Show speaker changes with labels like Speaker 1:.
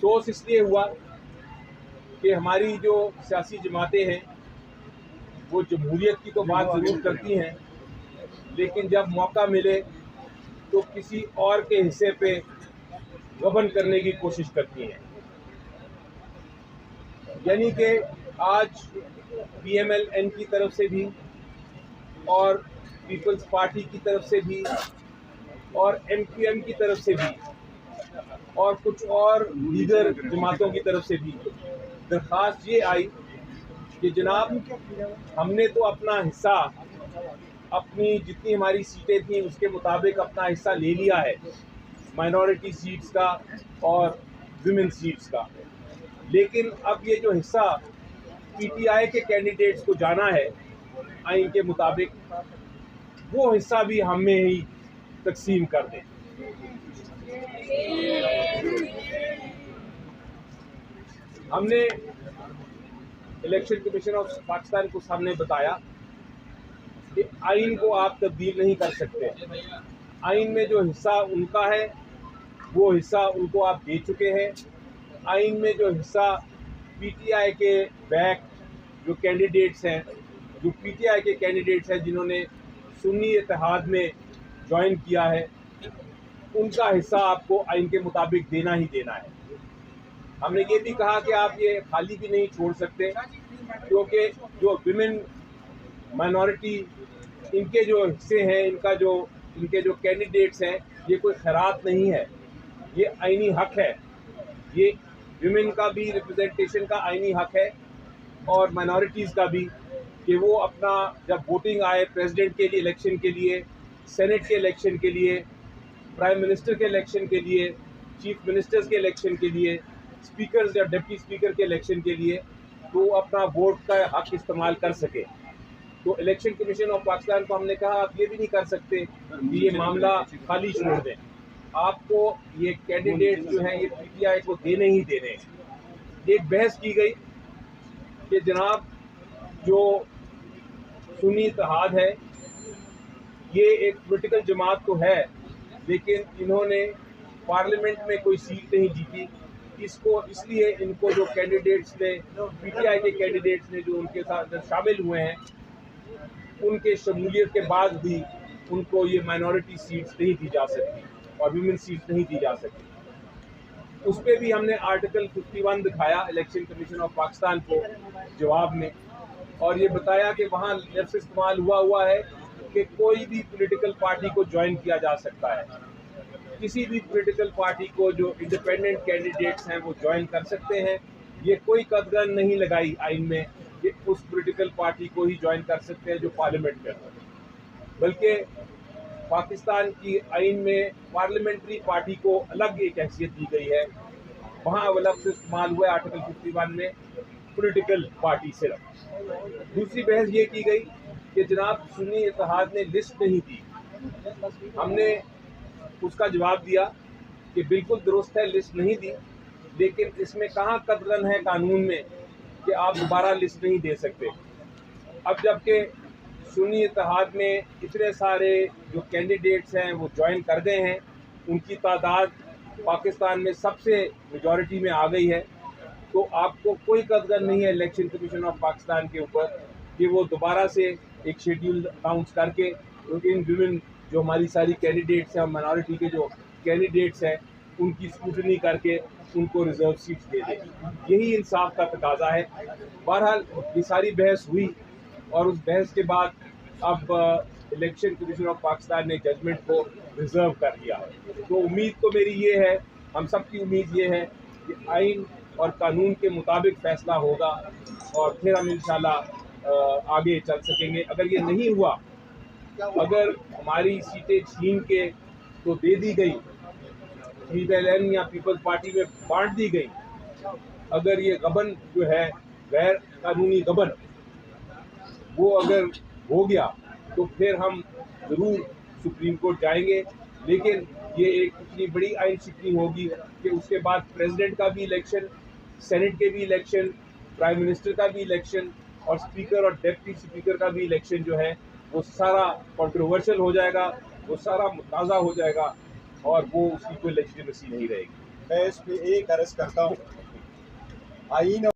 Speaker 1: अफसोस इसलिए हुआ कि हमारी जो सियासी जमातें हैं वो जमहूरियत की तो बात ज़रूर करती हैं, लेकिन जब मौका मिले तो किसी और के हिस्से पे गबन करने की कोशिश करती हैं। यानी कि आज पीएमएल-एन की तरफ से भी और पीपल्स पार्टी की तरफ से भी और एमक्यूएम की तरफ से भी और कुछ और दीगर जमातों की तरफ से भी दरख्वास्त ये आई कि जनाब, हमने तो अपना हिस्सा, अपनी जितनी हमारी सीटें थी उसके मुताबिक अपना हिस्सा ले लिया है, माइनॉरिटी सीट्स का और विमेन सीट्स का, लेकिन अब ये जो हिस्सा पीटीआई के कैंडिडेट्स को जाना है आइन के मुताबिक, वो हिस्सा भी हमें ही तकसीम कर दें। हमने इलेक्शन कमीशन ऑफ पाकिस्तान को सामने बताया कि आइन को आप तब्दील नहीं कर सकते। आइन में जो हिस्सा उनका है वो हिस्सा उनको आप दे चुके हैं। आइन में जो हिस्सा पीटीआई के बैक जो कैंडिडेट्स हैं, जो पीटीआई के कैंडिडेट्स हैं जिन्होंने सुन्नी इत्तेहाद में ज्वाइन किया है, उनका हिस्सा आपको आइन के मुताबिक देना ही देना है। हमने ये भी कहा कि आप ये खाली भी नहीं छोड़ सकते, क्योंकि जो विमेन माइनॉरिटी इनके जो हिस्से हैं, इनके जो कैंडिडेट्स हैं, ये कोई खैरात नहीं है, ये आइनी हक है। ये विमेन का भी रिप्रेजेंटेशन का आइनी हक है और माइनॉरिटीज़ का भी, कि वो अपना जब वोटिंग आए प्रेसिडेंट के लिए इलेक्शन के लिए, सेनेट के इलेक्शन के लिए, प्राइम मिनिस्टर के इलेक्शन के लिए, चीफ मिनिस्टर्स के इलेक्शन के लिए, स्पीकर या डिप्टी स्पीकर के इलेक्शन के लिए, तो वो अपना वोट का हक इस्तेमाल कर सके। तो इलेक्शन कमीशन ऑफ पाकिस्तान को हमने कहा आप ये भी नहीं कर सकते कि ये मामला खाली छोड़ दें, आपको ये कैंडिडेट जो हैं ये पीटीआई को देने ही देने हैं। एक बहस की गई कि जनाब, जो सुन्नी इत्तेहाद है ये एक पॉलिटिकल जमात तो है, लेकिन इन्होंने पार्लियामेंट में कोई सीट नहीं जीती, इसको इसलिए इनको जो कैंडिडेट्स ने, पीटीआई के कैंडिडेट्स ने जो उनके साथ शामिल हुए हैं, उनके शमूलियत के बाद भी उनको ये माइनॉरिटी सीट्स नहीं दी जा सकती और विमेन सीट्स नहीं दी जा सकती। उस पर भी हमने आर्टिकल 51 दिखाया इलेक्शन कमीशन ऑफ पाकिस्तान को जवाब में, और ये बताया कि वहाँ लफ्ज़ इस्तेमाल हुआ है कि कोई भी पॉलिटिकल पार्टी को ज्वाइन किया जा सकता है। किसी भी पॉलिटिकल पार्टी को जो इंडिपेंडेंट कैंडिडेट्स हैं वो ज्वाइन कर सकते हैं। ये कोई कदगन नहीं लगाई आइन में कि उस पॉलिटिकल पार्टी को ही ज्वाइन कर सकते हैं जो पार्लियामेंट में हो, बल्कि पाकिस्तान की आइन में पार्लियामेंट्री पार्टी को अलग एक हैसियत दी गई है। वहाँ वो लफ्ज़ इस्तेमाल हुआ है आर्टिकल 51 में पॉलिटिकल पार्टी सिर्फ। दूसरी बहस ये की गई कि जनाब सुन्नी इत्तेहाद ने लिस्ट नहीं दी। हमने उसका जवाब दिया कि बिल्कुल दुरुस्त है, लिस्ट नहीं दी, लेकिन इसमें कहाँ कदगन है कानून में कि आप दोबारा लिस्ट नहीं दे सकते। अब जबकि सुन्नी इत्तेहाद में इतने सारे जो कैंडिडेट्स हैं वो ज्वाइन कर गए हैं, उनकी तादाद पाकिस्तान में सबसे मेजॉरिटी में आ गई है, तो आपको कोई कदगन नहीं है इलेक्शन कमीशन ऑफ पाकिस्तान के ऊपर कि वो दोबारा से एक शेड्यूल अनाउंस करके इन विमेन जो हमारी सारी कैंडिडेट्स हैं, माइनॉरिटी के जो कैंडिडेट्स हैं, उनकी स्क्रूटनी करके उनको रिजर्व सीट्स दे दें। यही इंसाफ का तकाजा है। बहरहाल ये सारी बहस हुई और उस बहस के बाद अब इलेक्शन कमीशन ऑफ पाकिस्तान ने जजमेंट को रिजर्व कर दिया है। तो उम्मीद तो मेरी ये है, हम सब की उम्मीद ये है कि आइन और कानून के मुताबिक फैसला होगा और फिर हम इंशाल्लाह आगे चल सकेंगे। अगर ये नहीं हुआ, अगर हमारी सीटें छीन के तो दे दी गई, पीएमएल-एन या पीपल्स पार्टी में बांट दी गई, अगर ये गबन जो है गैर कानूनी गबन वो अगर हो गया तो फिर हम ज़रूर सुप्रीम कोर्ट जाएंगे। लेकिन ये एक इतनी बड़ी आइन शिकनी होगी कि उसके बाद प्रेसिडेंट का भी इलेक्शन, सेनेट के भी इलेक्शन, प्राइम मिनिस्टर का भी इलेक्शन और स्पीकर और डिप्टी स्पीकर का भी इलेक्शन जो है वो सारा कंट्रोवर्शियल हो जाएगा, वो सारा मुताज़ा हो जाएगा और वो उसकी कोई लेजिटिमेसी नहीं रहेगी।
Speaker 2: मैं इस पे एक अर्ज करता हूँ, आईन